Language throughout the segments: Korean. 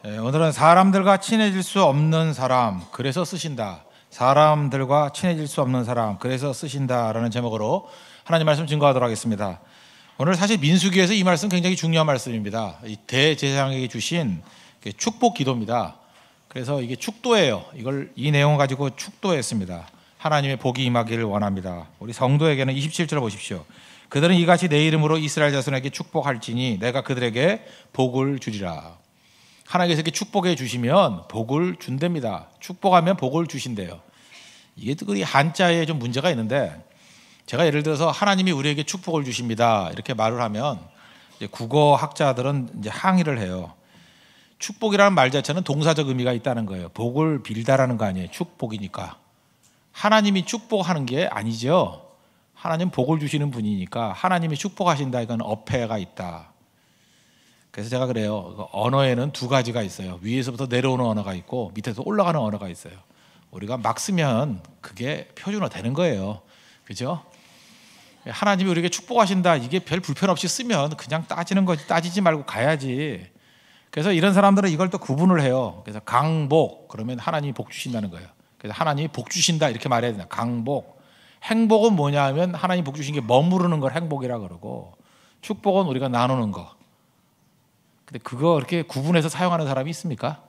오늘은 사람들과 친해질 수 없는 사람, 그래서 쓰신다. 사람들과 친해질 수 없는 사람, 그래서 쓰신다라는 제목으로 하나님 말씀 증거하도록 하겠습니다. 오늘 사실 민수기에서 이 말씀 굉장히 중요한 말씀입니다. 이 대제사장에게 주신 축복 기도입니다. 그래서 이게 축도예요. 이 내용을 가지고 축도했습니다. 하나님의 복이 임하기를 원합니다. 우리 성도에게는 27절 보십시오. 그들은 이같이 내 이름으로 이스라엘 자손에게 축복할지니 내가 그들에게 복을 주리라. 하나님께서 이렇게 축복해 주시면 복을 준답니다. 축복하면 복을 주신대요. 이게 또 한자에 좀 문제가 있는데, 제가 예를 들어서 하나님이 우리에게 축복을 주십니다 이렇게 말을 하면 이제 국어 학자들은 이제 항의를 해요. 축복이라는 말 자체는 동사적 의미가 있다는 거예요. 복을 빌다라는 거 아니에요. 축복이니까. 하나님이 축복하는 게 아니죠. 하나님 복을 주시는 분이니까 하나님이 축복하신다, 이건 어폐가 있다. 그래서 제가 그래요. 언어에는 두 가지가 있어요. 위에서부터 내려오는 언어가 있고 밑에서 올라가는 언어가 있어요. 우리가 막 쓰면 그게 표준어 되는 거예요. 그죠? 하나님이 우리에게 축복하신다, 이게 별 불편 없이 쓰면 그냥 따지는 거지, 따지지 말고 가야지. 그래서 이런 사람들은 이걸 또 구분을 해요. 그래서 강복, 그러면 하나님이 복 주신다는 거예요. 그래서 하나님이 복 주신다 이렇게 말해야 된다. 강복. 행복은 뭐냐 하면 하나님 복 주신 게 머무르는 걸 행복이라 그러고, 축복은 우리가 나누는 거. 근데 그거 이렇게 구분해서 사용하는 사람이 있습니까?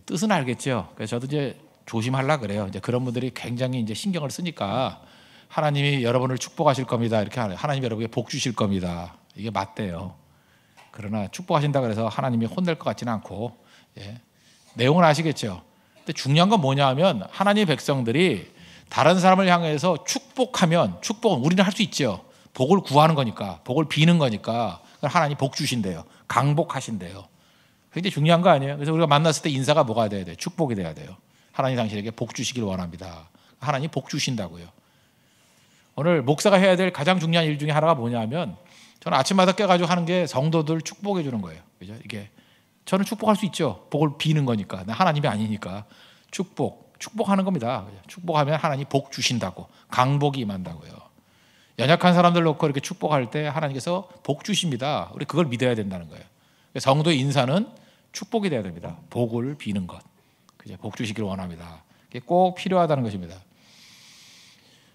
뜻은 알겠죠. 그래서 저도 이제 조심하려고 그래요. 이제 그런 분들이 굉장히 이제 신경을 쓰니까 하나님이 여러분을 축복하실 겁니다 이렇게 하네요. 하나님이 여러분에게 복 주실 겁니다. 이게 맞대요. 그러나 축복하신다 그래서 하나님이 혼낼 것 같지는 않고, 내용은 아시겠죠. 근데 중요한 건 뭐냐 하면 하나님의 백성들이 다른 사람을 향해서 축복하면, 축복은 우리는 할 수 있죠. 복을 구하는 거니까, 복을 비는 거니까 하나님이 복 주신대요. 강복하신대요. 굉장히 중요한 거 아니에요? 그래서 우리가 만났을 때 인사가 뭐가 돼야 돼요? 축복이 돼야 돼요. 하나님 당신에게 복 주시길 원합니다. 하나님 복 주신다고요. 오늘 목사가 해야 될 가장 중요한 일 중에 하나가 뭐냐면, 저는 아침마다 깨가지고 하는 게 성도들 축복해 주는 거예요. 그죠? 이게 저는 축복할 수 있죠. 복을 비는 거니까. 하나님이 아니니까. 축복하는 겁니다. 축복하면 하나님 복 주신다고, 강복이 임한다고요. 연약한 사람들 놓고 이렇게 축복할 때 하나님께서 복 주십니다. 우리 그걸 믿어야 된다는 거예요. 성도의 인사는 축복이 돼야 됩니다. 복을 비는 것. 그죠? 복 주시기를 원합니다. 그게 꼭 필요하다는 것입니다.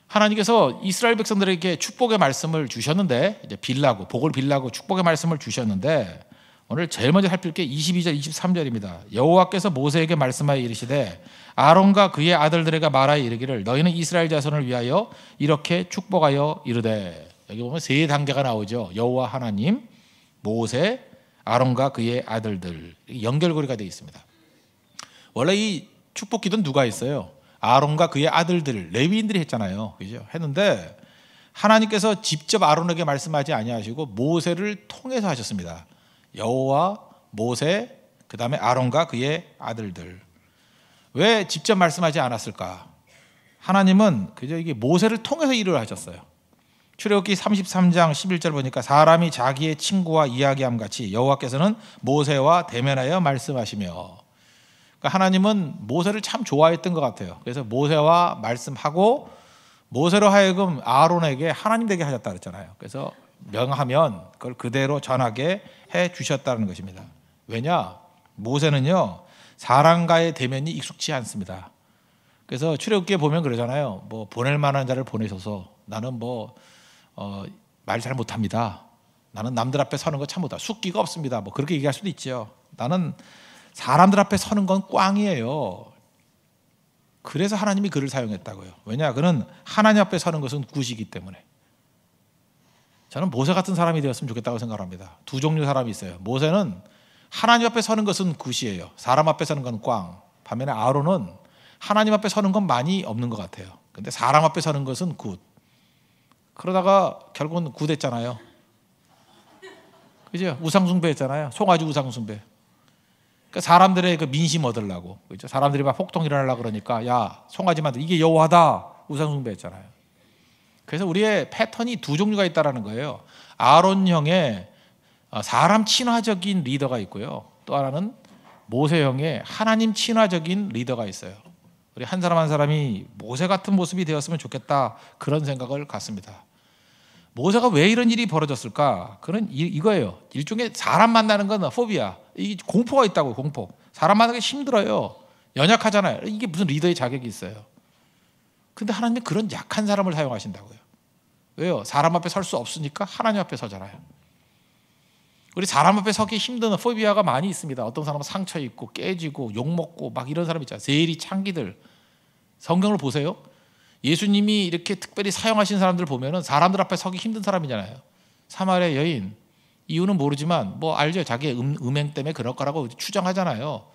하나님께서 이스라엘 백성들에게 축복의 말씀을 주셨는데, 이제 복을 빌라고 축복의 말씀을 주셨는데, 오늘 제일 먼저 살필 게 22절, 23절입니다. 여호와께서 모세에게 말씀하여 이르시되 아론과 그의 아들들에게 말하여 이르기를 너희는 이스라엘 자손을 위하여 이렇게 축복하여 이르되. 여기 보면 세 단계가 나오죠. 여호와 하나님, 모세, 아론과 그의 아들들, 연결고리가 되어 있습니다. 원래 이 축복 기도는 누가 했어요? 아론과 그의 아들들, 레위인들이 했잖아요. 그죠? 했는데 하나님께서 직접 아론에게 말씀하지 아니하시고 모세를 통해서 하셨습니다. 여호와, 모세, 그 다음에 아론과 그의 아들들. 왜 직접 말씀하지 않았을까? 하나님은 그저 이게 모세를 통해서 일을 하셨어요. 출애굽기 33장 11절 보니까 사람이 자기의 친구와 이야기함 같이 여호와께서는 모세와 대면하여 말씀하시며. 그러니까 하나님은 모세를 참 좋아했던 것 같아요. 그래서 모세와 말씀하고 모세로 하여금 아론에게 하나님 되게 하셨다 그랬잖아요. 그래서 명하면 그걸 그대로 전하게 해 주셨다는 것입니다. 왜냐? 모세는요, 사람과의 대면이 익숙치 않습니다. 그래서 출애굽기에 보면 그러잖아요. 뭐 보낼 만한 자를 보내셔서 나는 말 잘 못합니다. 나는 남들 앞에 서는 거 참 못하. 숙기가 없습니다. 뭐 그렇게 얘기할 수도 있죠. 나는 사람들 앞에 서는 건 꽝이에요. 그래서 하나님이 그를 사용했다고요. 왜냐? 그는 하나님 앞에 서는 것은 굿이기 때문에. 저는 모세 같은 사람이 되었으면 좋겠다고 생각합니다. 두 종류 사람이 있어요. 모세는 하나님 앞에 서는 것은 굿이에요. 사람 앞에 서는 건 꽝. 반면에 아론은 하나님 앞에 서는 건 많이 없는 것 같아요. 근데 사람 앞에 서는 것은 굿. 그러다가 결국은 굿했잖아요. 그죠? 우상숭배했잖아요. 송아지 우상숭배. 그러니까 사람들의 그 민심 얻으려고. 그죠? 사람들이 막 폭동 일어나려고 그러니까 야, 송아지 만들, 이게 여호와다. 우상숭배했잖아요. 그래서 우리의 패턴이 두 종류가 있다는 거예요. 아론형의 사람 친화적인 리더가 있고요. 또 하나는 모세형의 하나님 친화적인 리더가 있어요. 우리 한 사람 한 사람이 모세 같은 모습이 되었으면 좋겠다, 그런 생각을 갖습니다. 모세가 왜 이런 일이 벌어졌을까? 그런 이거예요. 일종의 사람 만나는 건 포비아. 이 공포가 있다고. 공포. 사람 만나기 힘들어요. 연약하잖아요. 이게 무슨 리더의 자격이 있어요. 근데 하나님은 그런 약한 사람을 사용하신다고요. 왜요? 사람 앞에 설 수 없으니까 하나님 앞에 서잖아요. 우리 사람 앞에 서기 힘든 포비아가 많이 있습니다. 어떤 사람은 상처 입고 깨지고 욕먹고 막 이런 사람 있잖아요. 세리 창기들. 성경을 보세요. 예수님이 이렇게 특별히 사용하신 사람들 보면은 사람들 앞에 서기 힘든 사람이잖아요. 사마리아 여인. 이유는 모르지만 뭐 알죠. 자기의 음행 때문에 그럴 거라고 추정하잖아요.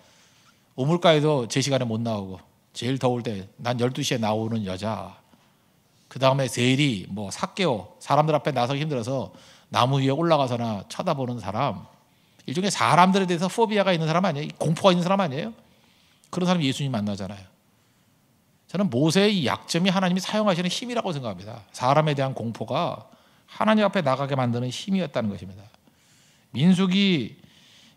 우물가에도 제 시간에 못 나오고 제일 더울 때 난 12시에 나오는 여자. 그 다음에 세리, 뭐 삭개오, 사람들 앞에 나서기 힘들어서 나무 위에 올라가서나 쳐다보는 사람. 일종의 사람들에 대해서 포비아가 있는 사람 아니에요? 공포가 있는 사람 아니에요? 그런 사람이 예수님 만나잖아요. 저는 모세의 이 약점이 하나님이 사용하시는 힘이라고 생각합니다. 사람에 대한 공포가 하나님 앞에 나가게 만드는 힘이었다는 것입니다. 민수기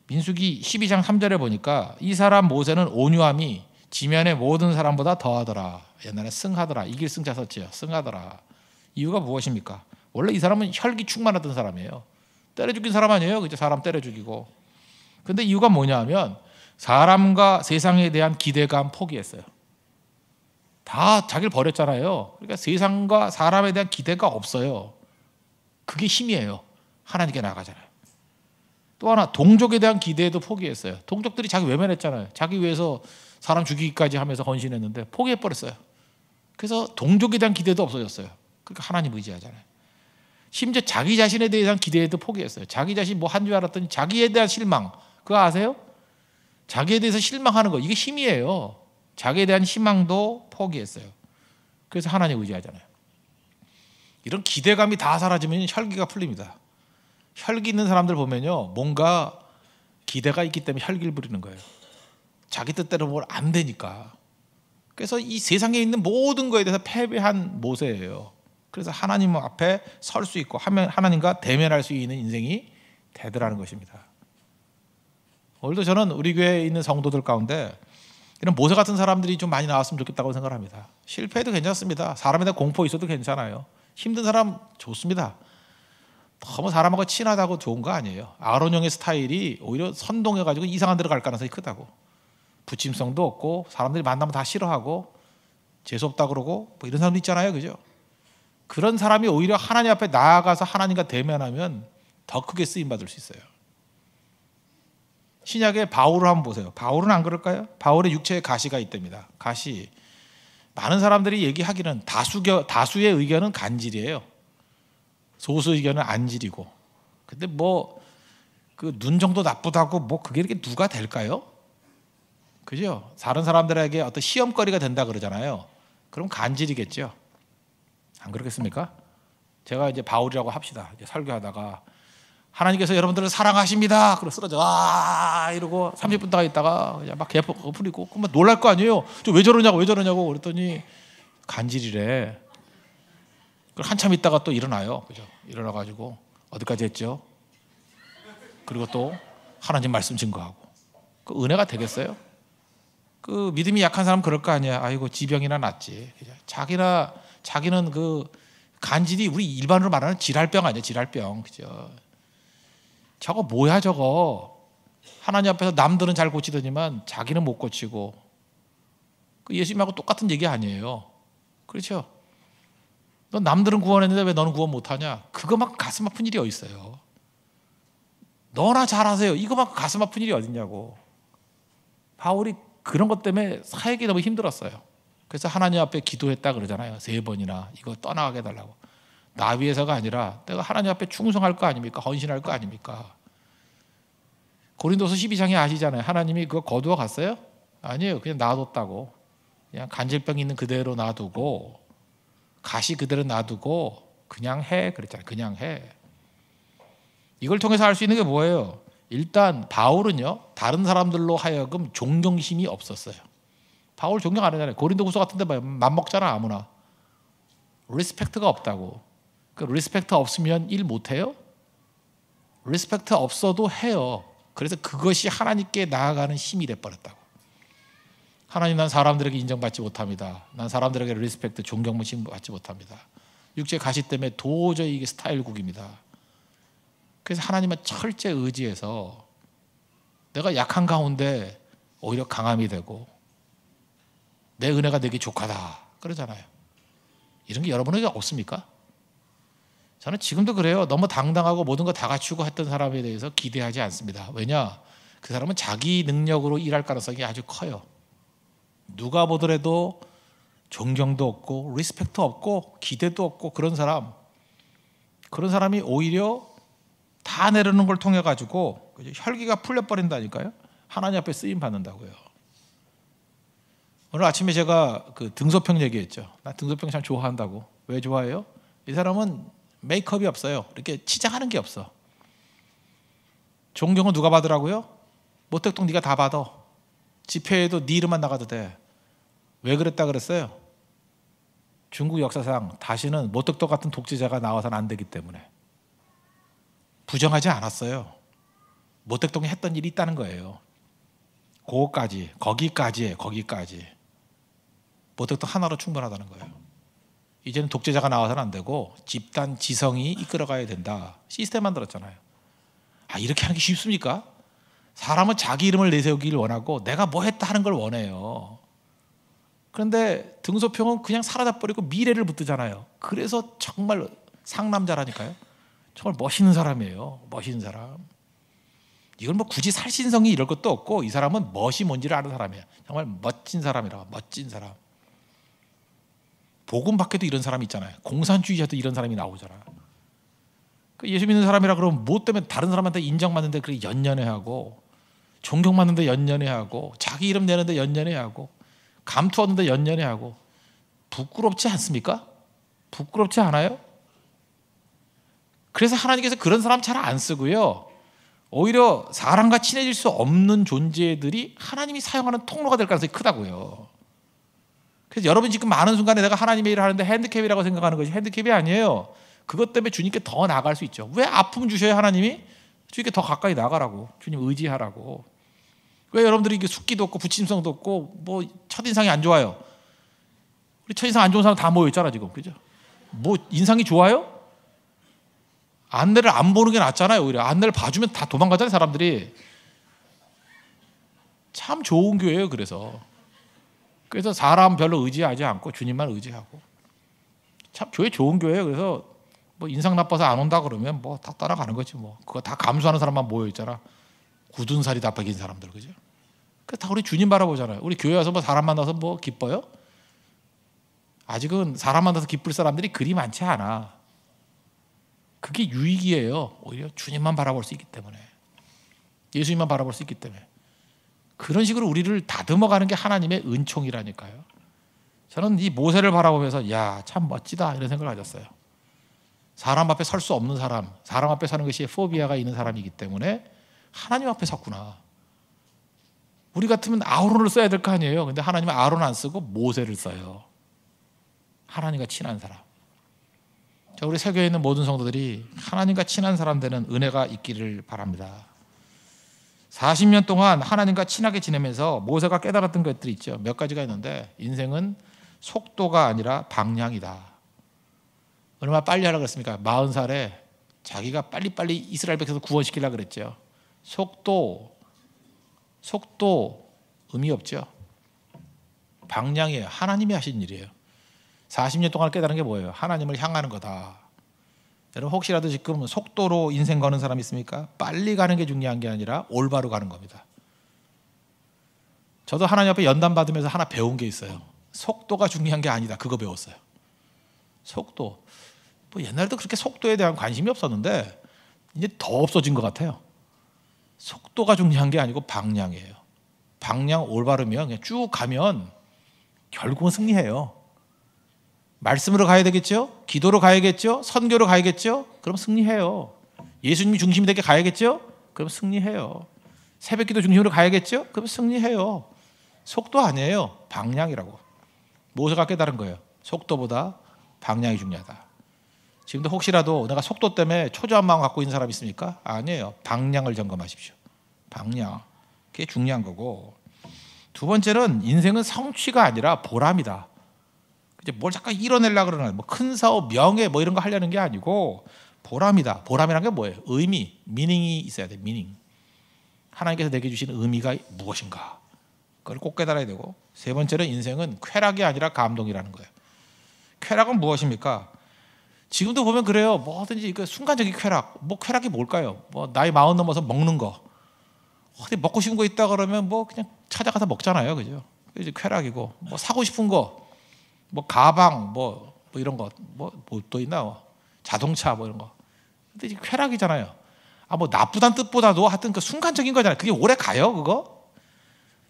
12장 3절에 보니까 이 사람 모세는 온유함이 지면의 모든 사람보다 더하더라. 옛날에 승하더라. 이길 승자 썼지요. 승하더라. 이유가 무엇입니까? 원래 이 사람은 혈기 충만했던 사람이에요. 때려 죽인 사람 아니에요. 그죠? 사람 때려 죽이고. 근데 이유가 뭐냐면 사람과 세상에 대한 기대감 포기했어요. 다 자기를 버렸잖아요. 그러니까 세상과 사람에 대한 기대가 없어요. 그게 힘이에요. 하나님께 나가잖아요. 또 하나 동족에 대한 기대도 포기했어요. 동족들이 자기 외면했잖아요. 자기 위해서 사람 죽이기까지 하면서 헌신했는데 포기해버렸어요. 그래서 동족에 대한 기대도 없어졌어요. 그러니까 하나님 의지하잖아요. 심지어 자기 자신에 대한 기대도 포기했어요. 자기 자신 뭐 한 줄 알았더니 자기에 대한 실망. 그거 아세요? 자기에 대해서 실망하는 거. 이게 힘이에요. 자기에 대한 희망도 포기했어요. 그래서 하나님 의지하잖아요. 이런 기대감이 다 사라지면 혈기가 풀립니다. 혈기 있는 사람들 보면요, 뭔가 기대가 있기 때문에 혈기를 부리는 거예요. 자기 뜻대로 뭘 안 되니까. 그래서 이 세상에 있는 모든 거에 대해서 패배한 모세예요. 그래서 하나님 앞에 설 수 있고 하나님과 대면할 수 있는 인생이 되더라는 것입니다. 오늘도 저는 우리 교회에 있는 성도들 가운데 이런 모세 같은 사람들이 좀 많이 나왔으면 좋겠다고 생각합니다. 실패해도 괜찮습니다. 사람에 대한 공포 있어도 괜찮아요. 힘든 사람 좋습니다. 너무 사람하고 친하다고 좋은 거 아니에요. 아론 형의 스타일이 오히려 선동해가지고 이상한 데로 갈 가능성이 크다고. 부침성도 없고 사람들이 만나면 다 싫어하고 재수없다 그러고 뭐 이런 사람도 있잖아요. 그죠? 그런 사람이 오히려 하나님 앞에 나아가서 하나님과 대면하면 더 크게 쓰임받을 수 있어요. 신약의 바울을 한번 보세요. 바울은 안 그럴까요? 바울의 육체에 가시가 있답니다. 가시. 많은 사람들이 얘기하기는 다수의 의견은 간질이에요. 소수 의견은 안질이고. 근데 뭐 그 눈 정도 나쁘다고 뭐 그게 이렇게 누가 될까요? 그죠? 다른 사람들에게 어떤 시험거리가 된다 그러잖아요. 그럼 간질이겠죠. 안 그렇겠습니까? 제가 이제 바울이라고 합시다. 이제 설교하다가 하나님께서 여러분들을 사랑하십니다. 그러고 쓰러져. 이러고 30분 동안 있다가 그냥 막 개포 풀리고 그러면 놀랄 거 아니에요. 저 왜 저러냐고 그랬더니 간질이래. 한참 있다가 또 일어나요. 그죠? 일어나가지고 어디까지 했죠? 그리고 또 하나님 말씀 증거하고. 그 은혜가 되겠어요? 그 믿음이 약한 사람 그럴 거 아니야. 아이고 지병이나 낫지. 자기는 그 간질이 우리 일반으로 말하는 질할병 아니야. 질할병. 그죠? 저거 뭐야 저거. 하나님 앞에서 남들은 잘 고치더니만 자기는 못 고치고. 그 예수님하고 똑같은 얘기 아니에요. 그렇죠? 너 남들은 구원했는데 왜 너는 구원 못하냐? 그거만큼 가슴 아픈 일이 어디 있어요? 너나 잘하세요. 이거만큼 가슴 아픈 일이 어딨냐고. 바울이 그런 것 때문에 사역이 너무 힘들었어요. 그래서 하나님 앞에 기도했다 그러잖아요. 3번이나 이거 떠나가게 해달라고. 나 위해서가 아니라 내가 하나님 앞에 충성할 거 아닙니까? 헌신할 거 아닙니까? 고린도서 12장에 아시잖아요. 하나님이 그거 거두어 갔어요? 아니에요. 그냥 놔뒀다고. 그냥 간질병 있는 그대로 놔두고 가시 그대로 놔두고 그냥 해 그랬잖아요. 그냥 해. 이걸 통해서 알 수 있는 게 뭐예요? 일단 바울은요 다른 사람들로 하여금 존경심이 없었어요. 바울 존경 안 하잖아요. 고린도후서 같은 데 맘먹잖아 아무나. 리스펙트가 없다고. 그 리스펙트 없으면 일 못해요? 리스펙트 없어도 해요. 그래서 그것이 하나님께 나아가는 힘이 돼버렸다고. 하나님 난 사람들에게 인정받지 못합니다. 난 사람들에게 리스펙트 존경심 받지 못합니다. 육체 가시 때문에 도저히 이게 스타일국입니다. 그래서 하나님은 철저히 의지해서 내가 약한 가운데 오히려 강함이 되고 내 은혜가 내게 족하다 그러잖아요. 이런 게 여러분에게 없습니까? 저는 지금도 그래요. 너무 당당하고 모든 거 다 갖추고 했던 사람에 대해서 기대하지 않습니다. 왜냐? 그 사람은 자기 능력으로 일할 가능성이 아주 커요. 누가 보더라도 존경도 없고 리스펙트 없고 기대도 없고 그런 사람이 오히려 다 내려놓는 걸 통해 가지고 혈기가 풀려버린다니까요. 하나님 앞에 쓰임 받는다고요. 오늘 아침에 제가 그 등소평 얘기했죠. 나 등소평 참 좋아한다고. 왜 좋아해요? 이 사람은 메이크업이 없어요. 이렇게 치장하는 게 없어. 존경은 누가 받으라고요? 모택동 네가 다 받아. 집회에도 네 이름만 나가도 돼. 왜 그랬다 그랬어요? 중국 역사상 다시는 모택동 같은 독재자가 나와서는 안 되기 때문에. 부정하지 않았어요. 모택동이 했던 일이 있다는 거예요. 거기까지. 모택동 하나로 충분하다는 거예요. 이제는 독재자가 나와서는 안 되고 집단 지성이 이끌어가야 된다. 시스템 만들었잖아요. 이렇게 하는 게 쉽습니까? 사람은 자기 이름을 내세우기를 원하고 내가 뭐 했다 하는 걸 원해요. 그런데 등소평은 그냥 사라져버리고 미래를 붙들잖아요. 그래서 정말 상남자라니까요. 정말 멋있는 사람이에요. 멋있는 사람. 이건 뭐 굳이 살신성이 이럴 것도 없고 이 사람은 멋이 뭔지를 아는 사람이에요. 정말 멋진 사람이라. 멋진 사람. 복음 밖에도 이런 사람이 있잖아요. 공산주의자도 이런 사람이 나오잖아. 예수 믿는 사람이라 그러면 뭐 때문에 다른 사람한테 인정받는데 그렇게 연연해하고 존경받는데 연연해하고 자기 이름 내는데 연연해하고 감투 얻는데 연연해하고 부끄럽지 않습니까? 부끄럽지 않아요? 그래서 하나님께서 그런 사람 잘 안 쓰고요. 오히려 사람과 친해질 수 없는 존재들이 하나님이 사용하는 통로가 될 가능성이 크다고요. 그래서 여러분 지금 많은 순간에 내가 하나님의 일을 하는데 핸디캡이라고 생각하는 것이 핸디캡이 아니에요. 그것 때문에 주님께 더 나아갈 수 있죠. 왜 아픔 주셔야 하나님이? 주님께 더 가까이 나가라고. 주님 의지하라고. 왜 여러분들이 이게 숙기도 없고 부침성도 없고 뭐 첫인상이 안 좋아요? 우리 첫인상 안 좋은 사람 다 모여있잖아 지금. 그죠? 뭐 인상이 좋아요? 안내를 안 보는 게 낫잖아요. 오히려 안내를 봐주면 다 도망가잖아요 사람들이. 참 좋은 교회예요. 그래서 사람 별로 의지하지 않고 주님만 의지하고 참 교회 좋은 교회예요. 그래서 뭐 인상 나빠서 안 온다 그러면 뭐 다 따라가는 거지 뭐. 그거 다 감수하는 사람만 모여 있잖아. 굳은 살이 다 박인 사람들. 그죠? 다 우리 주님 바라보잖아요. 우리 교회 와서 뭐 사람 만나서 뭐 기뻐요? 아직은 사람 만나서 기쁠 사람들이 그리 많지 않아. 그게 유익이에요. 오히려 주님만 바라볼 수 있기 때문에. 예수님만 바라볼 수 있기 때문에. 그런 식으로 우리를 다듬어가는 게 하나님의 은총이라니까요. 저는 이 모세를 바라보면서 야, 참 멋지다 이런 생각을 가졌어요. 사람 앞에 설 수 없는 사람, 사람 앞에 서는 것이 포비아가 있는 사람이기 때문에 하나님 앞에 섰구나. 우리 같으면 아론을 써야 될 거 아니에요. 근데 하나님은 아론 안 쓰고 모세를 써요. 하나님과 친한 사람. 자, 우리 세계에 있는 모든 성도들이 하나님과 친한 사람 되는 은혜가 있기를 바랍니다. 40년 동안 하나님과 친하게 지내면서 모세가 깨달았던 것들이 있죠. 몇 가지가 있는데 인생은 속도가 아니라 방향이다. 얼마나 빨리 하라고 그랬습니까? 40살에 자기가 빨리빨리 이스라엘 백성을 구원시키려고 그랬죠. 속도 의미 없죠. 방향이에요. 하나님이 하신 일이에요. 40년 동안 깨달은 게 뭐예요? 하나님을 향하는 거다. 여러분 혹시라도 지금 속도로 인생 거는 사람 있습니까? 빨리 가는 게 중요한 게 아니라 올바로 가는 겁니다. 저도 하나님 앞에 연단 받으면서 하나 배운 게 있어요. 속도가 중요한 게 아니다. 그거 배웠어요. 속도. 뭐 옛날에도 그렇게 속도에 대한 관심이 없었는데 이제 더 없어진 것 같아요. 속도가 중요한 게 아니고 방향이에요. 방향 올바르면 그냥 쭉 가면 결국은 승리해요. 말씀으로 가야 되겠죠? 기도로 가야겠죠? 선교로 가야겠죠? 그럼 승리해요. 예수님이 중심이 되게 가야겠죠? 그럼 승리해요. 새벽기도 중심으로 가야겠죠? 그럼 승리해요. 속도 아니에요. 방향이라고. 모세가 깨달은 거예요. 속도보다 방향이 중요하다. 지금도 혹시라도 내가 속도 때문에 초조한 마음 갖고 있는 사람 있습니까? 아니에요. 방향을 점검하십시오. 방향. 그게 중요한 거고. 두 번째는 인생은 성취가 아니라 보람이다. 이제 뭘 잠깐 이뤄내려고 그러나 뭐 큰 사업, 명예 뭐 이런 거 하려는 게 아니고 보람이다. 보람이란 게 뭐예요? 의미, 미닝이 있어야 돼. 미닝. 하나님께서 내게 주신 의미가 무엇인가? 그걸 꼭 깨달아야 되고, 세 번째는 인생은 쾌락이 아니라 감동이라는 거예요. 쾌락은 무엇입니까? 지금도 보면 그래요. 뭐든지 그 순간적인 쾌락. 뭐 쾌락이 뭘까요? 뭐 나이 40 넘어서 먹는 거. 어디 먹고 싶은 거 있다 그러면 뭐 그냥 찾아가서 먹잖아요, 그죠? 이제 쾌락이고, 뭐 사고 싶은 거, 뭐 가방, 뭐 이런 거, 뭐 또 있나? 자동차 뭐 이런 거. 근데 이제 쾌락이잖아요. 뭐 나쁘다는 뜻보다도 하여튼 그 순간적인 거잖아요. 그게 오래 가요, 그거?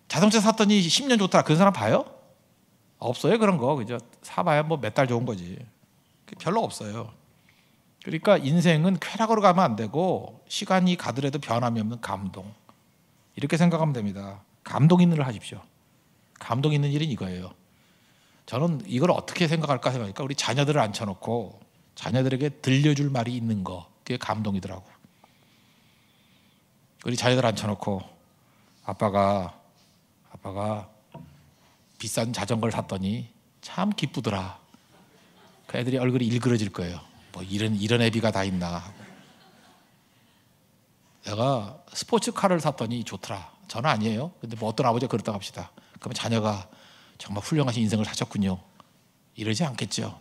자동차 샀더니 10년 좋더라. 그런 사람 봐요? 없어요, 그런 거. 그죠? 사봐야 뭐 몇 달 좋은 거지. 별로 없어요. 그러니까 인생은 쾌락으로 가면 안 되고 시간이 가더라도 변함이 없는 감동. 이렇게 생각하면 됩니다. 감동 있는 일을 하십시오. 감동 있는 일은 이거예요. 저는 이걸 어떻게 생각할까 생각하니까 우리 자녀들을 앉혀놓고 자녀들에게 들려줄 말이 있는 거, 그게 감동이더라고. 우리 자녀들 앉혀놓고 아빠가 비싼 자전거를 샀더니 참 기쁘더라. 그 애들이 얼굴이 일그러질 거예요. 뭐 이런 애비가 다 있나. 내가 스포츠카를 샀더니 좋더라. 저는 아니에요. 근데 뭐 어떤 아버지가 그렇다고 합시다. 그러면 자녀가 정말 훌륭하신 인생을 사셨군요. 이러지 않겠죠.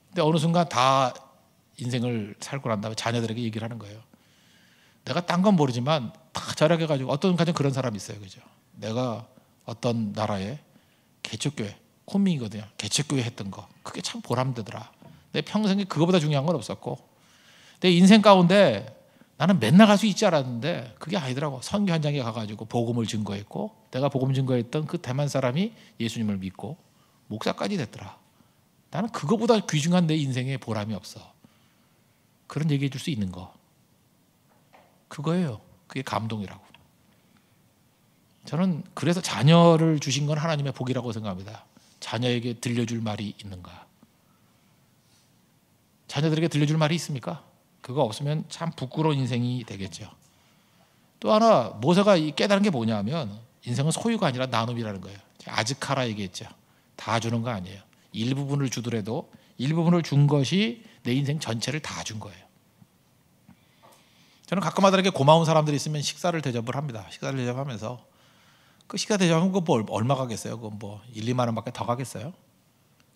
근데 어느 순간 다 인생을 살고 난 다음에 자녀들에게 얘기를 하는 거예요. 내가 딴 건 모르지만 다 절약해가지고, 어떤 가정 그런 사람이 있어요, 그죠? 내가 어떤 나라에 개척교회, 콘민이거든요. 개척교회 했던 거, 그게 참 보람되더라. 내 평생에 그거보다 중요한 건 없었고, 내 인생 가운데 나는 맨날 갈 수 있지 않았는데 그게 아니더라고. 선교 현장에 가가지고 복음을 증거했고, 내가 복음 증거했던 그 대만 사람이 예수님을 믿고 목사까지 됐더라. 나는 그거보다 귀중한 내 인생에 보람이 없어. 그런 얘기해 줄 수 있는 거, 그거예요. 그게 감동이라고. 저는 그래서 자녀를 주신 건 하나님의 복이라고 생각합니다. 자녀에게 들려줄 말이 있는가? 자녀들에게 들려줄 말이 있습니까? 그거 없으면 참 부끄러운 인생이 되겠죠. 또 하나 모세가 깨달은 게 뭐냐면, 인생은 소유가 아니라 나눔이라는 거예요. 아즈카라 얘기했죠. 다 주는 거 아니에요. 일부분을 주더라도 일부분을 준 것이 내 인생 전체를 다 준 거예요. 저는 가끔 아들에게 고마운 사람들이 있으면 식사를 대접을 합니다. 식사를 대접하면서, 그 식사 대접하면 그거 뭐 얼마 가겠어요? 그거 뭐 1, 2만 원밖에 더 가겠어요?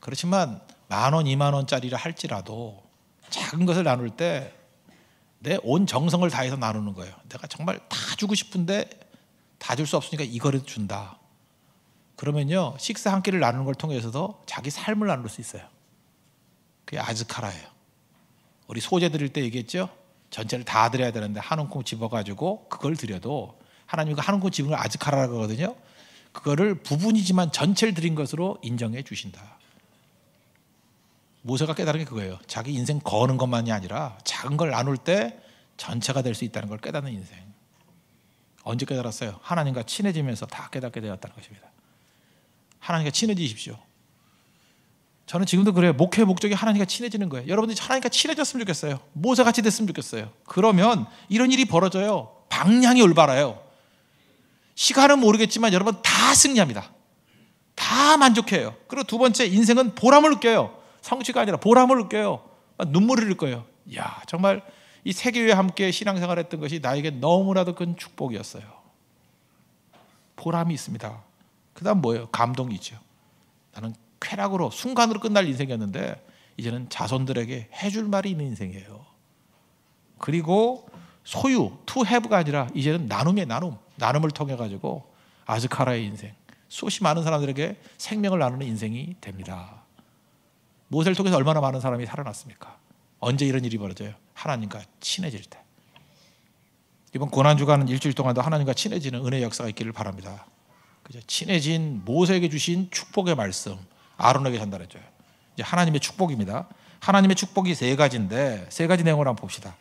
그렇지만 10,000원, 2만 원짜리를 할지라도 작은 것을 나눌 때 내 온 정성을 다해서 나누는 거예요. 내가 정말 다 주고 싶은데 다 줄 수 없으니까 이거라도 준다. 그러면요, 식사 한 끼를 나누는 걸 통해서도 자기 삶을 나눌 수 있어요. 그게 아즈카라예요. 우리 소재 드릴 때 얘기했죠? 전체를 다 드려야 되는데 한 움큼 집어가지고 그걸 드려도 하나님이 그 한 움큼 집은 걸 아즈카라라고 하거든요. 그거를 부분이지만 전체를 드린 것으로 인정해 주신다. 모세가 깨달은 게 그거예요. 자기 인생 거는 것만이 아니라 작은 걸 나눌 때 전체가 될 수 있다는 걸 깨닫는 인생. 언제 깨달았어요? 하나님과 친해지면서 다 깨닫게 되었다는 것입니다. 하나님과 친해지십시오. 저는 지금도 그래요. 목회의 목적이 하나님과 친해지는 거예요. 여러분들이 하나님과 친해졌으면 좋겠어요. 모세같이 됐으면 좋겠어요. 그러면 이런 일이 벌어져요. 방향이 올바라요. 시간은 모르겠지만 여러분 다 승리합니다. 다 만족해요. 그리고 두 번째, 인생은 보람을 느껴요. 성취가 아니라 보람을 느껴요. 눈물을 흘릴 거예요. 이야, 정말 이 세계에 함께 신앙생활을 했던 것이 나에게 너무나도 큰 축복이었어요. 보람이 있습니다. 그 다음 뭐예요? 감동이죠. 나는 쾌락으로 순간으로 끝날 인생이었는데 이제는 자손들에게 해줄 말이 있는 인생이에요. 그리고 소유, to have가 아니라 이제는 나눔이에요. 나눔을 통해 가지고 아즈카라의 인생, 수없이 많은 사람들에게 생명을 나누는 인생이 됩니다. 모세를 통해서 얼마나 많은 사람이 살아났습니까? 언제 이런 일이 벌어져요? 하나님과 친해질 때. 이번 고난주간은 일주일 동안도 하나님과 친해지는 은혜의 역사가 있기를 바랍니다. 그죠? 친해진 모세에게 주신 축복의 말씀 아론에게 전달해줘요. 이제 하나님의 축복입니다. 하나님의 축복이 세 가지인데 세 가지 내용을 한번 봅시다.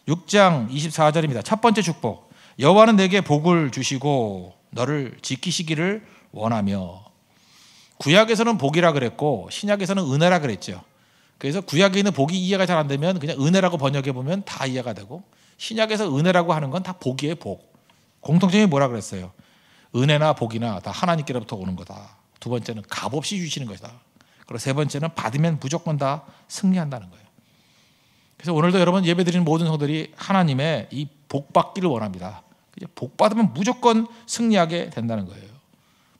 6장 24절입니다. 첫 번째 축복. 여호와는 내게 복을 주시고 너를 지키시기를 원하며. 구약에서는 복이라 그랬고 신약에서는 은혜라 그랬죠. 그래서 구약에 있는 복이 이해가 잘 안 되면 그냥 은혜라고 번역해 보면 다 이해가 되고, 신약에서 은혜라고 하는 건 다 복이에요. 복. 공통점이 뭐라 그랬어요? 은혜나 복이나 다 하나님께로부터 오는 거다. 두 번째는 값없이 주시는 것이다. 그리고 세 번째는 받으면 무조건 다 승리한다는 거예요. 그래서 오늘도 여러분 예배드리는 모든 성도들이 하나님의 이 복 받기를 원합니다. 복 받으면 무조건 승리하게 된다는 거예요.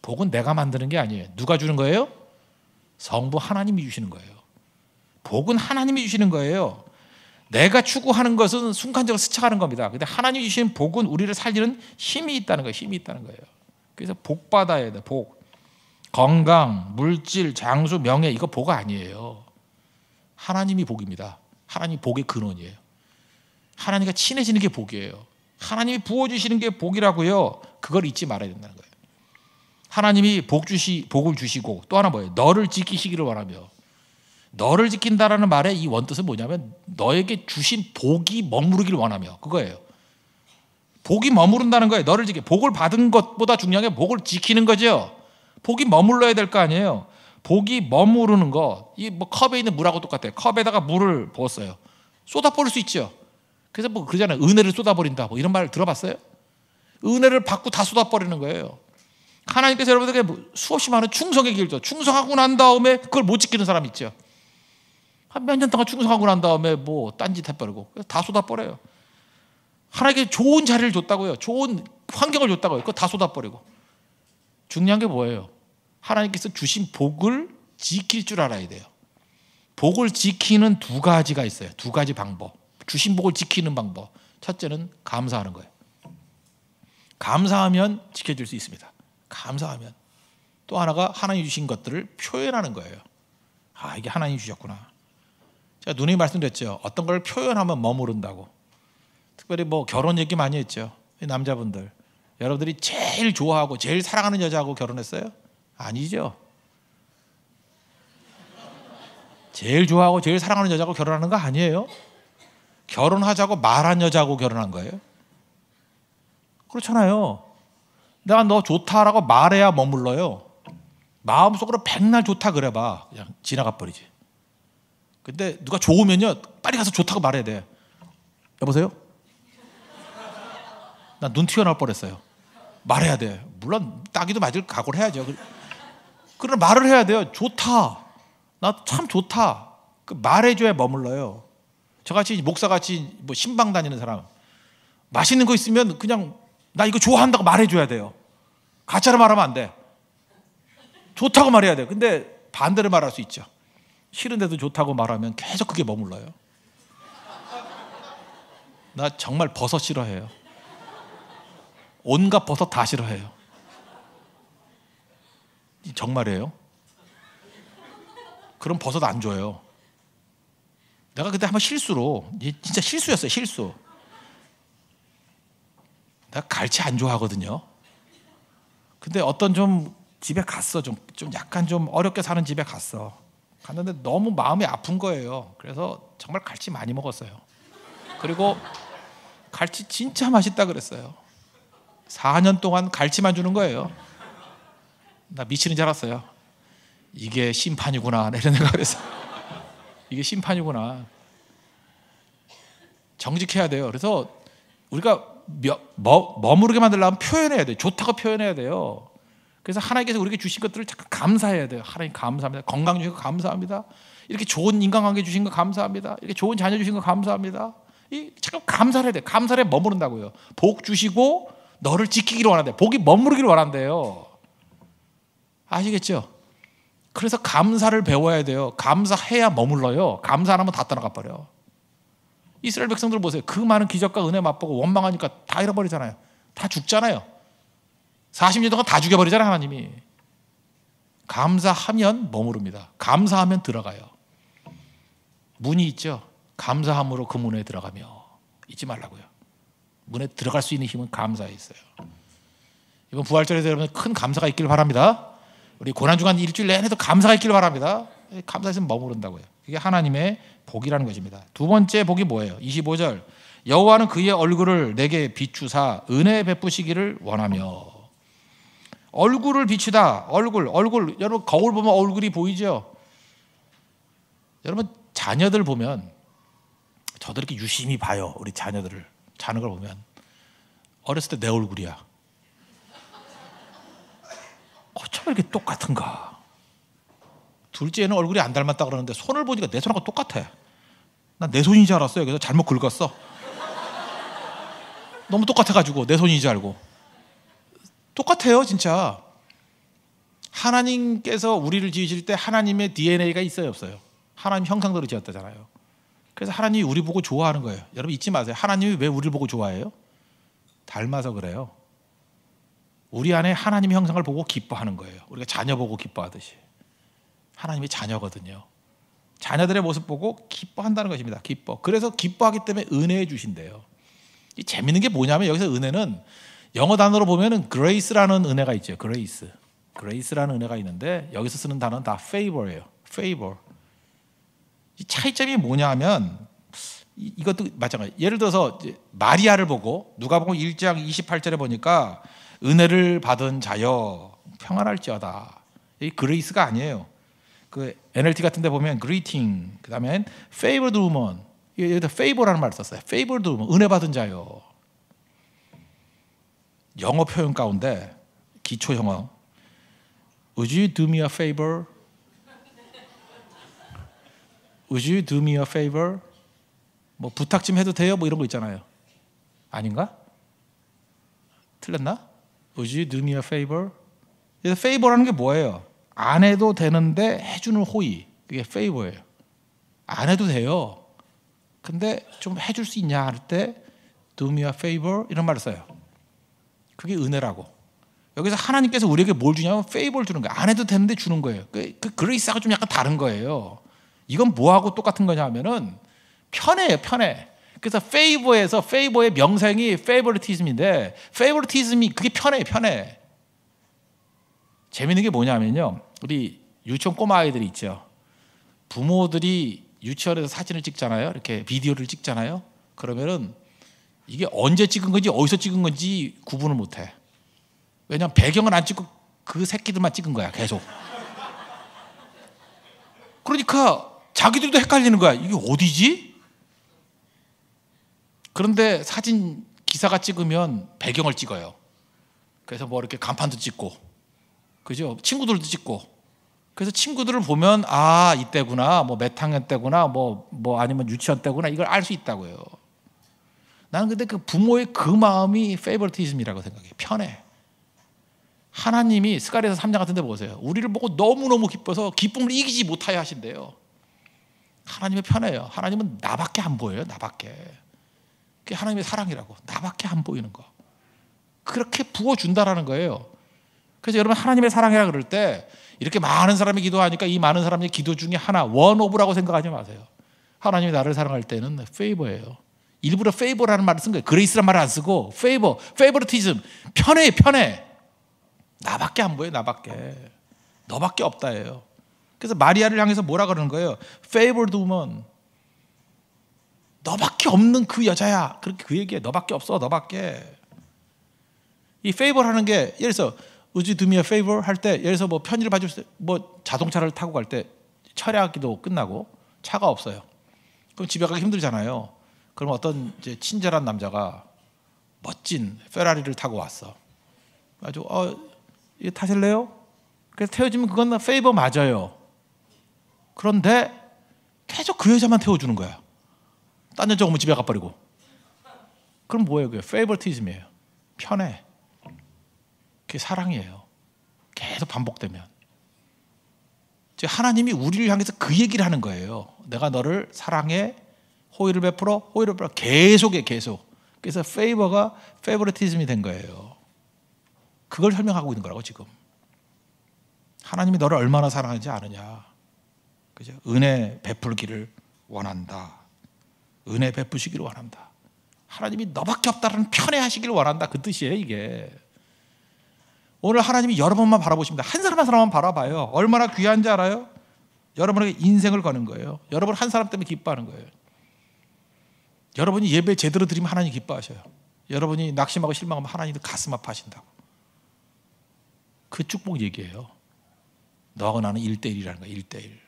복은 내가 만드는 게 아니에요. 누가 주는 거예요? 성부 하나님이 주시는 거예요. 복은 하나님이 주시는 거예요. 내가 추구하는 것은 순간적으로 스쳐가는 겁니다. 근데 하나님이 주신 복은 우리를 살리는 힘이 있다는 거예요. 힘이 있다는 거예요. 그래서 복 받아야 돼. 복. 건강, 물질, 장수, 명예 이거 복 아니에요. 하나님이 복입니다. 하나님 복의 근원이에요. 하나님과 친해지는 게 복이에요. 하나님이 부어주시는 게 복이라고요. 그걸 잊지 말아야 된다는 거예요. 하나님이 복을 주시고 또 하나 뭐예요? 너를 지키시기를 원하며. 너를 지킨다라는 말의 이 원뜻은 뭐냐면 너에게 주신 복이 머무르기를 원하며 그거예요. 복이 머무른다는 거예요. 너를 복을 받은 것보다 중요한 게 복을 지키는 거죠. 복이 머물러야 될 거 아니에요. 복이 머무르는 거, 이 뭐 컵에 있는 물하고 똑같아요. 컵에다가 물을 부었어요. 쏟아버릴 수 있죠. 그래서 뭐 그러잖아요. 은혜를 쏟아버린다. 뭐 이런 말 들어봤어요? 은혜를 받고 다 쏟아버리는 거예요. 하나님께서 여러분들에게 수없이 많은 충성의 길도 충성하고 난 다음에 그걸 못 지키는 사람 있죠. 한 몇 년 동안 충성하고 난 다음에 뭐 딴짓 해버리고 다 쏟아버려요. 하나님께 좋은 자리를 줬다고요. 좋은 환경을 줬다고요. 그거 다 쏟아버리고. 중요한 게 뭐예요? 하나님께서 주신 복을 지킬 줄 알아야 돼요. 복을 지키는 두 가지가 있어요. 두 가지 방법. 주신 복을 지키는 방법. 첫째는 감사하는 거예요. 감사하면 지켜줄 수 있습니다. 감사하면. 또 하나가 하나님이 주신 것들을 표현하는 거예요. 아, 이게 하나님이 주셨구나. 제가 누누이 말씀드렸죠. 어떤 걸 표현하면 머무른다고. 특별히 뭐 결혼 얘기 많이 했죠. 남자분들. 여러분들이 제일 좋아하고 제일 사랑하는 여자하고 결혼했어요? 아니죠. 제일 좋아하고 제일 사랑하는 여자하고 결혼하는 거 아니에요. 결혼하자고 말한 여자하고 결혼한 거예요. 그렇잖아요. 내가 너 좋다라고 말해야 머물러요. 마음속으로 백날 좋다 그래봐. 그냥 지나가 버리지. 근데 누가 좋으면요 빨리 가서 좋다고 말해야 돼. 여보세요? 나 눈 튀어나올 뻔했어요. 말해야 돼. 물론 따기도 맞을 각오를 해야죠. 그러나 말을 해야 돼요. 좋다. 나 참 좋다. 그 말해줘야 머물러요. 저같이 목사같이 뭐 신방 다니는 사람 맛있는 거 있으면 그냥 나 이거 좋아한다고 말해줘야 돼요. 가짜로 말하면 안 돼. 좋다고 말해야 돼요. 근데 반대로 말할 수 있죠. 싫은데도 좋다고 말하면 계속 그게 머물러요. 나 정말 버섯 싫어해요. 온갖 버섯 다 싫어해요. 정말이에요. 그럼 버섯 안 줘요. 내가 그때 한번 실수로, 진짜 실수였어요. 실수. 내가 갈치 안 좋아하거든요. 근데 어떤 좀 집에 갔어. 좀 약간 좀 어렵게 사는 집에 갔어. 갔는데 너무 마음이 아픈 거예요. 그래서 정말 갈치 많이 먹었어요. 그리고 갈치 진짜 맛있다 그랬어요. 4년 동안 갈치만 주는 거예요. 나 미치는 줄 알았어요. 이게 심판이구나 이런 생각을 했어요. 이게 심판이구나. 정직해야 돼요. 그래서 우리가 머무르게 만들려면 표현해야 돼요. 좋다고 표현해야 돼요. 그래서 하나님께서 우리에게 주신 것들을 잠깐 감사해야 돼요. 하나님 감사합니다. 건강 주신 거 감사합니다. 이렇게 좋은 인간관계 주신 거 감사합니다. 이렇게 좋은 자녀 주신 거 감사합니다. 잠깐 감사를 해야 돼요. 감사를 머무른다고요. 복 주시고 너를 지키기를 원한대요. 복이 머무르기를 원한대요. 아시겠죠? 그래서 감사를 배워야 돼요. 감사해야 머물러요. 감사 안 하면 다 떠나가 버려. 이스라엘 백성들 보세요. 그 많은 기적과 은혜 맛보고 원망하니까 다 잃어버리잖아요. 다 죽잖아요. 40년 동안 다 죽여버리잖아요. 하나님이. 감사하면 머무릅니다. 감사하면 들어가요. 문이 있죠. 감사함으로 그 문에 들어가며. 잊지 말라고요. 문에 들어갈 수 있는 힘은 감사에 있어요. 이번 부활절에도 여러분 큰 감사가 있기를 바랍니다. 우리 고난주간 일주일 내내도 감사가 있기를 바랍니다. 감사에서 머무른다고요. 그게 하나님의 복이라는 것입니다. 두 번째 복이 뭐예요? 25절 여호와는 그의 얼굴을 내게 비추사 은혜 베푸시기를 원하며. 얼굴을 비추다. 얼굴 여러분 거울 보면 얼굴이 보이죠? 여러분 자녀들 보면 저도 이렇게 유심히 봐요. 우리 자녀들을 자는 걸 보면 어렸을 때 내 얼굴이야. 어쩜 이렇게 똑같은가? 둘째는 얼굴이 안 닮았다 그러는데 손을 보니까 내 손하고 똑같아. 난 내 손인 줄 알았어요. 그래서 잘못 긁었어. 너무 똑같아가지고 내 손인 줄 알고. 똑같아요, 진짜. 하나님께서 우리를 지으실 때 하나님의 DNA가 있어요, 없어요? 하나님 형상대로 지었다잖아요. 그래서 하나님이 우리 보고 좋아하는 거예요. 여러분 잊지 마세요. 하나님이 왜 우리를 보고 좋아해요? 닮아서 그래요. 우리 안에 하나님의 형상을 보고 기뻐하는 거예요. 우리가 자녀 보고 기뻐하듯이. 하나님의 자녀거든요. 자녀들의 모습 보고 기뻐한다는 것입니다. 기뻐. 그래서 기뻐하기 때문에 은혜해 주신대요. 이 재밌는 게 뭐냐면 여기서 은혜는 영어 단어로 보면은 grace라는 은혜가 있죠. grace라는 은혜가 있는데 여기서 쓰는 단어는 다 favor예요. favor. 이 차이점이 뭐냐면 이것도 마찬가지. 예를 들어서 마리아를 보고 누가복음 1장 28절에 보니까 은혜를 받은 자여 평안할지어다. 이 그레이스가 아니에요. 그 NLT 같은 데 보면 greeting, 그다음에 favored woman. 여기다 favor라는 말을 썼어요. favored woman. 은혜 받은 자요. 영어 표현 가운데 기초 영어. Would you do me a favor? Would you do me a favor? 뭐 부탁 좀 해도 돼요? 뭐 이런 거 있잖아요. 아닌가? 틀렸나? Would you do me a favor? favor라는 게 뭐예요? 안 해도 되는데 해주는 호의. 그게 favor예요. 안 해도 돼요. 근데 좀 해줄 수 있냐 할 때 do me a favor 이런 말을 써요. 그게 은혜라고. 여기서 하나님께서 우리에게 뭘 주냐면 favor를 주는 거예요. 안 해도 되는데 주는 거예요. 그 그레이스하고 좀 약간 다른 거예요. 이건 뭐하고 똑같은 거냐 하면은 편해요, 편해. 그래서 favor에서 favor의 명사형이 favoritism인데 favoritism이 그게 편해. 재밌는 게 뭐냐면요. 우리 유치원 꼬마 아이들이 있죠. 부모들이 유치원에서 사진을 찍잖아요. 이렇게 비디오를 찍잖아요. 그러면은 이게 언제 찍은 건지 어디서 찍은 건지 구분을 못해. 왜냐하면 배경은 안 찍고 그 새끼들만 찍은 거야, 계속. 그러니까 자기들도 헷갈리는 거야. 이게 어디지? 그런데 사진 기사가 찍으면 배경을 찍어요. 그래서 뭐 이렇게 간판도 찍고, 그죠? 친구들도 찍고. 그래서 친구들을 보면 아 이때구나, 뭐 몇 학년 때구나, 뭐 아니면 유치원 때구나 이걸 알 수 있다고요. 나는 근데 그 부모의 그 마음이 페이버리티즘이라고 생각해. 편해. 하나님이 스가랴서 3장 같은 데 보세요. 우리를 보고 너무너무 기뻐서 기쁨을 이기지 못하여 하신대요. 하나님의 편해요. 하나님은 나밖에 안 보여요. 나밖에. 그게 하나님의 사랑이라고. 나밖에 안 보이는 거. 그렇게 부어준다라는 거예요. 그래서 여러분 하나님의 사랑이라 그럴 때 이렇게 많은 사람이 기도하니까 이 많은 사람의 기도 중에 하나, 원 오브라고 생각하지 마세요. 하나님이 나를 사랑할 때는 페이버예요. 일부러 페이버라는 말을 쓴 거예요. 그레이스란 말을 안 쓰고 페이버, 페이버리티즘. 편해. 나밖에 안 보여, 나밖에. 너밖에 없다예요. 그래서 마리아를 향해서 뭐라 그러는 거예요? favored woman. 너밖에 없는 그 여자야. 그렇게 그 얘기해. 너밖에 없어, 너밖에. 이 favor 하는 게 예를 들어서 Would you do me a favor? 할 때 예를 들어서 뭐 편지를 봐줄 때 뭐 자동차를 타고 갈 때 철야기도 끝나고 차가 없어요. 그럼 집에 가기 힘들잖아요. 그럼 어떤 이제 친절한 남자가 멋진 페라리를 타고 왔어. 아주 이거 타실래요? 그래서 태워주면 그건 페이버 맞아요. 그런데 계속 그 여자만 태워주는 거야. 딴 여자 오면 집에 가버리고. 그럼 뭐예요? 그게 페이버티즘이에요. 편해. 그게 사랑이에요. 계속 반복되면. 즉 하나님이 우리를 향해서 그 얘기를 하는 거예요. 내가 너를 사랑해, 호의를 베풀어, 계속해. 그래서 페이버가 페이버리티즘이 된 거예요. 그걸 설명하고 있는 거라고 지금. 하나님이 너를 얼마나 사랑하지 않으냐. 그죠? 은혜 베풀기를 원한다. 은혜 베푸시기를 원한다. 하나님이 너밖에 없다라는 편애하시기를 원한다. 그 뜻이에요, 이게. 오늘 하나님이 여러분만 바라보십니다. 한 사람 한 사람만 바라봐요. 얼마나 귀한지 알아요? 여러분에게 인생을 거는 거예요. 여러분 한 사람 때문에 기뻐하는 거예요. 여러분이 예배 제대로 드리면 하나님 기뻐하셔요. 여러분이 낙심하고 실망하면 하나님도 가슴 아파하신다고. 그 축복 얘기예요. 너하고 나는 1:1이라는 거예요. 1:1.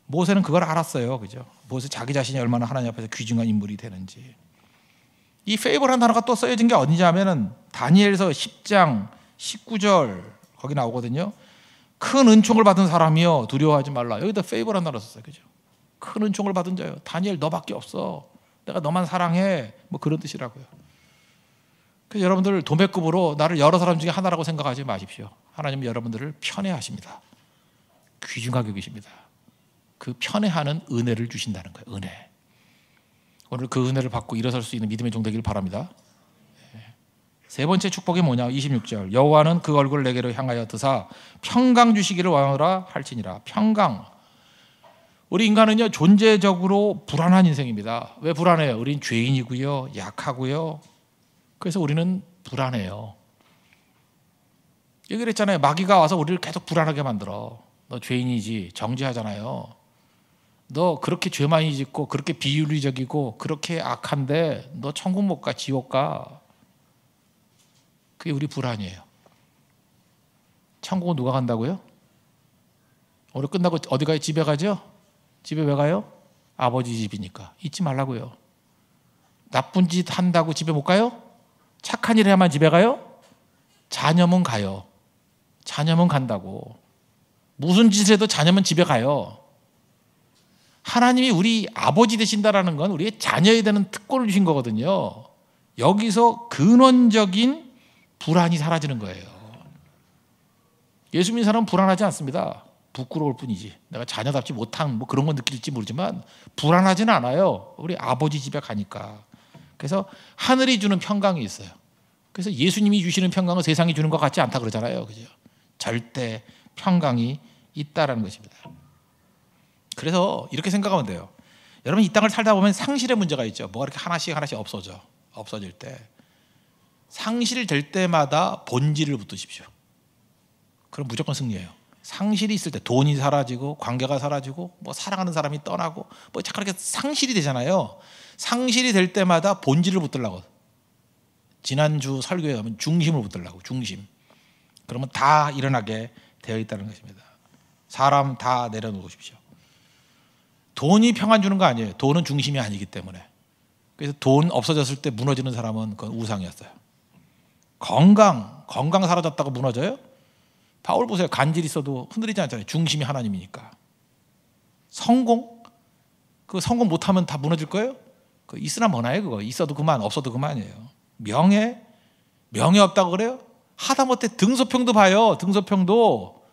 모세는 그걸 알았어요. 그죠? 모세 자기 자신이 얼마나 하나님 앞에서 귀중한 인물이 되는지. 이 페이버라는 단어가 또 써여진 게 어디냐면은 다니엘서 10장 19절 거기 나오거든요. 큰 은총을 받은 사람이여 두려워하지 말라. 여기다 페이버란 단어 썼어요. 그죠? 큰 은총을 받은 자요. 다니엘 너밖에 없어. 내가 너만 사랑해. 뭐 그런 뜻이라고요. 그래서 여러분들 도매급으로 나를 여러 사람 중에 하나라고 생각하지 마십시오. 하나님은 여러분들을 편애하십니다. 귀중하게 여기십니다. 그 편애하는 은혜를 주신다는 거예요. 은혜. 오늘 그 은혜를 받고 일어설 수 있는 믿음의 종 되기를 바랍니다. 세 번째 축복이 뭐냐? 26절. 여호와는 그 얼굴을 내게로 향하여 드사 평강 주시기를 원하노라 할지니라. 평강. 우리 인간은요 존재적으로 불안한 인생입니다. 왜 불안해요? 우린 죄인이고요, 약하고요. 그래서 우리는 불안해요. 얘기를 했잖아요. 마귀가 와서 우리를 계속 불안하게 만들어. 너 죄인이지, 정죄하잖아요. 너 그렇게 죄 많이 짓고 그렇게 비윤리적이고 그렇게 악한데 너 천국 못 가, 지옥 가. 그게 우리 불안이에요. 천국은 누가 간다고요? 오늘 끝나고 어디 가요? 집에 가죠? 집에 왜 가요? 아버지 집이니까. 잊지 말라고요. 나쁜 짓 한다고 집에 못 가요? 착한 일 해야만 집에 가요? 자녀면 가요. 자녀면 간다고. 무슨 짓을 해도 자녀면 집에 가요. 하나님이 우리 아버지 되신다라는 건 우리의 자녀에 대한 특권을 주신 거거든요. 여기서 근원적인 불안이 사라지는 거예요. 예수 믿는 사람은 불안하지 않습니다. 부끄러울 뿐이지. 내가 자녀답지 못한 뭐 그런 건 느낄지 모르지만 불안하지는 않아요. 우리 아버지 집에 가니까. 그래서 하늘이 주는 평강이 있어요. 그래서 예수님이 주시는 평강은 세상이 주는 것 같지 않다 그러잖아요. 그죠? 절대 평강이 있다라는 것입니다. 그래서 이렇게 생각하면 돼요. 여러분 이 땅을 살다 보면 상실의 문제가 있죠. 뭐가 이렇게 하나씩 없어질 때 상실될 때마다 본질을 붙드십시오. 그럼 무조건 승리해요. 상실이 있을 때 돈이 사라지고 관계가 사라지고 뭐 사랑하는 사람이 떠나고 뭐 자꾸 이렇게 상실이 되잖아요. 상실이 될 때마다 본질을 붙들라고. 지난주 설교에 가면 중심을 붙들라고. 중심. 그러면 다 일어나게 되어 있다는 것입니다. 사람 다 내려놓으십시오. 돈이 평안 주는 거 아니에요. 돈은 중심이 아니기 때문에. 그래서 돈 없어졌을 때 무너지는 사람은 그건 우상이었어요. 건강 사라졌다고 무너져요? 바울 보세요. 간질 있어도 흔들리지 않잖아요. 중심이 하나님이니까. 성공? 그 성공 못하면 다 무너질 거예요? 그 있으나 뭐나요 그거. 있어도 그만 없어도 그만이에요. 명예 없다고 그래요? 하다못해 등소평도 봐요. 등소평도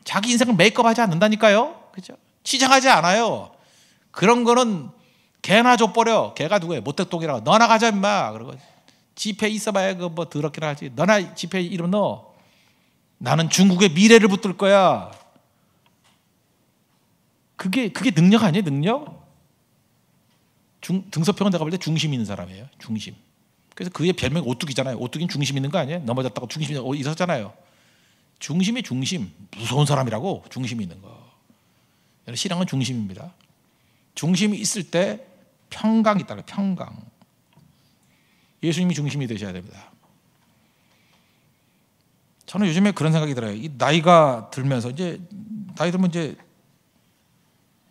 자기 인생을 메이크업하지 않는다니까요. 그죠? 치장하지 않아요. 그런 거는 개나 줘버려. 개가 누구예요? 모택동이라고. 너나 가자 임마. 그러고 집회 있어봐야 그 뭐 더럽게나 하지. 너나 집회 이름 넣어. 나는 중국의 미래를 붙들 거야. 그게 능력 아니에요? 능력? 등소평은 내가 볼 때 중심 있는 사람이에요. 중심. 그래서 그의 별명이 오뚜기잖아요. 오뚜기는 중심 있는 거 아니에요? 넘어졌다가 중심이 있었잖아요. 중심이 중심. 무서운 사람이라고. 중심이 있는 거. 신앙은 중심입니다. 중심이 있을 때 평강이 있다는 거예요. 평강. 예수님이 중심이 되셔야 됩니다. 저는 요즘에 그런 생각이 들어요. 이 나이가 들면서 나이 들면 이제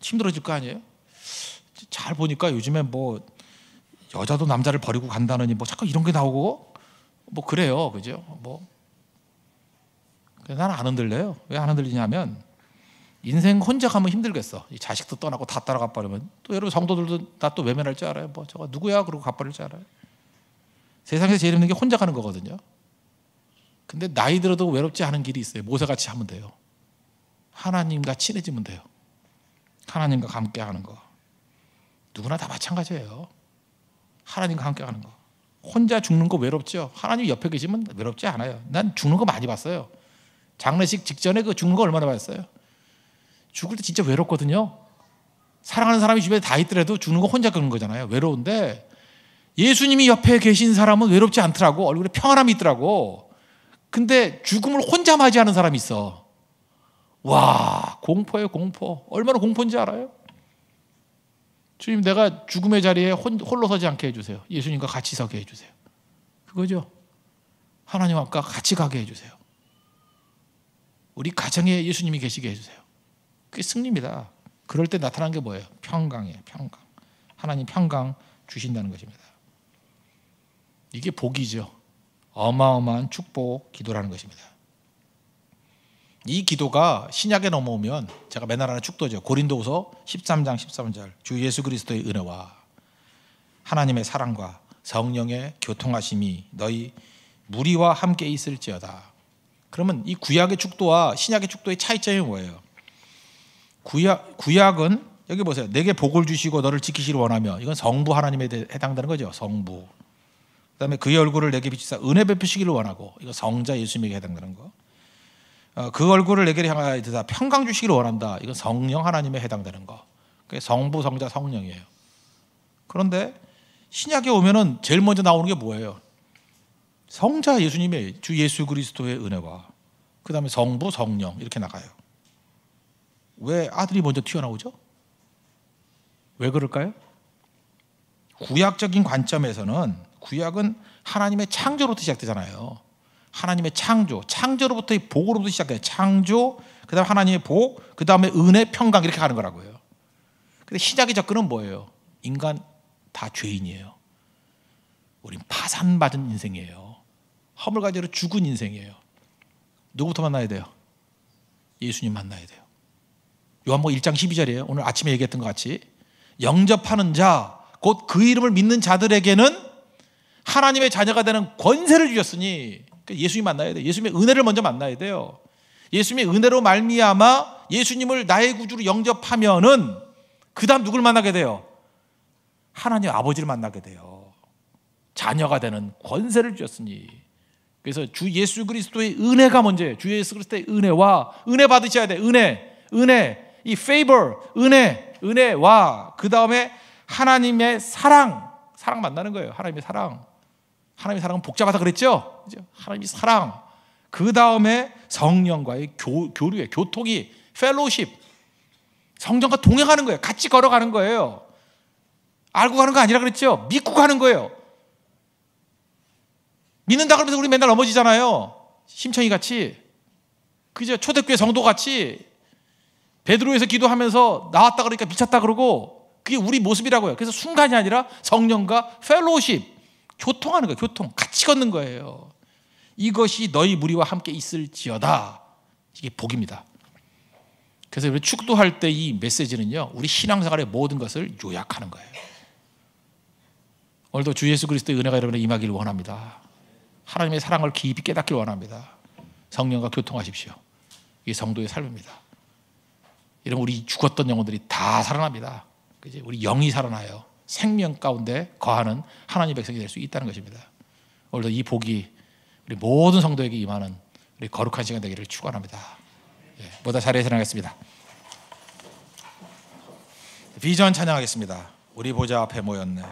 힘들어질 거 아니에요? 잘 보니까 요즘에 뭐 여자도 남자를 버리고 간다느니 뭐 자꾸 이런 게 나오고 뭐 그래요. 그죠? 뭐 나는 안 흔들려요. 왜 안 흔들리냐면 인생 혼자 가면 힘들겠어. 이 자식도 떠나고 다 따라가 버리면 또 여러분 성도들도 나 또 외면할 줄 알아요. 뭐 저거 누구야? 그러고 가버릴 줄 알아요. 세상에서 제일 힘든 게 혼자 가는 거거든요. 근데 나이 들어도 외롭지 않은 길이 있어요. 모세같이 하면 돼요. 하나님과 친해지면 돼요. 하나님과 함께 하는 거. 누구나 다 마찬가지예요. 하나님과 함께 하는 거. 혼자 죽는 거 외롭죠? 하나님 옆에 계시면 외롭지 않아요. 난 죽는 거 많이 봤어요. 장례식 직전에 그 죽는 거 얼마나 봤어요? 죽을 때 진짜 외롭거든요. 사랑하는 사람이 주변에 다 있더라도 죽는 거 혼자 그런 거잖아요. 외로운데 예수님이 옆에 계신 사람은 외롭지 않더라고. 얼굴에 평안함이 있더라고. 근데 죽음을 혼자 맞이하는 사람이 있어. 와, 공포예요, 공포. 얼마나 공포인지 알아요? 주님, 내가 죽음의 자리에 홀로 서지 않게 해주세요. 예수님과 같이 서게 해주세요. 그거죠. 하나님 앞과 같이 가게 해주세요. 우리 가정에 예수님이 계시게 해주세요. 그게 승리입니다. 그럴 때 나타난 게 뭐예요? 평강이에요. 평강. 하나님 평강 주신다는 것입니다. 이게 복이죠. 어마어마한 축복 기도라는 것입니다. 이 기도가 신약에 넘어오면 제가 맨날 하는 축도죠. 고린도후서 13장 13절 주 예수 그리스도의 은혜와 하나님의 사랑과 성령의 교통하심이 너희 무리와 함께 있을지어다. 그러면 이 구약의 축도와 신약의 축도의 차이점이 뭐예요? 구약은 여기 보세요. 내게 복을 주시고 너를 지키시를 원하며, 이건 성부 하나님에 해당되는 거죠. 성부. 그다음에 그의 얼굴을 내게 비추사 은혜 베푸시기를 원하고, 이거 성자 예수님에게 해당되는 거. 그 얼굴을 내게 향하여 드사 평강 주시기를 원한다. 이건 성령 하나님에 해당되는 거. 그게 성부, 성자, 성령이에요. 그런데 신약에 오면은 제일 먼저 나오는 게 뭐예요? 성자 예수님의 주 예수 그리스도의 은혜와 그 다음에 성부, 성령 이렇게 나가요. 왜 아들이 먼저 튀어나오죠? 왜 그럴까요? 구약적인 관점에서는 구약은 하나님의 창조로부터 시작되잖아요. 하나님의 창조로부터의 복으로부터 시작해요. 창조, 그 다음에 하나님의 복, 그 다음에 은혜, 평강 이렇게 가는 거라고요. 근데 신약의 접근은 뭐예요? 인간 다 죄인이에요. 우린 파산받은 인생이에요. 허물가지로 죽은 인생이에요. 누구부터 만나야 돼요? 예수님 만나야 돼요. 요한복음 1장 12절이에요. 오늘 아침에 얘기했던 것 같이 영접하는 자, 곧 그 이름을 믿는 자들에게는 하나님의 자녀가 되는 권세를 주셨으니, 예수님 만나야 돼요. 예수님의 은혜를 먼저 만나야 돼요. 예수님의 은혜로 말미암아 예수님을 나의 구주로 영접하면은 그 다음 누굴 만나게 돼요? 하나님 아버지를 만나게 돼요. 자녀가 되는 권세를 주셨으니. 그래서 주 예수 그리스도의 은혜가 먼저예요. 주 예수 그리스도의 은혜와 은혜 받으셔야 돼요. 은혜, 이 favor, 은혜와 그 다음에 하나님의 사랑 만나는 거예요. 하나님의 사랑은 복잡하다 그랬죠? 하나님의 사랑. 그 다음에 성령과의 교류의 교통이 펠로우십. 성령과 동행하는 거예요. 같이 걸어가는 거예요. 알고 가는 거 아니라 그랬죠? 믿고 가는 거예요. 믿는다 그러면서 우리 맨날 넘어지잖아요. 심청이 같이. 그죠? 초대교회 성도 같이 베드로에서 기도하면서 나왔다 그러니까 미쳤다 그러고, 그게 우리 모습이라고요. 그래서 순간이 아니라 성령과 펠로우십, 교통하는 거예요. 교통. 같이 걷는 거예요. 이것이 너희 무리와 함께 있을지어다. 이게 복입니다. 그래서 우리 축도할 때 이 메시지는요, 우리 신앙생활의 모든 것을 요약하는 거예요. 오늘도 주 예수 그리스도의 은혜가 여러분에게 임하기를 원합니다. 하나님의 사랑을 깊이 깨닫기를 원합니다. 성령과 교통하십시오. 이게 성도의 삶입니다. 이런 우리 죽었던 영혼들이 다 살아납니다. 그치? 우리 영이 살아나요. 생명 가운데 거하는 하나님의 백성이 될 수 있다는 것입니다. 오늘도 이 복이 우리 모든 성도에게 임하는 우리 거룩한 시간 되기를 축원합니다. 모두 자리에서 나가겠습니다. 비전 찬양하겠습니다. 우리 보좌 앞에 모였네.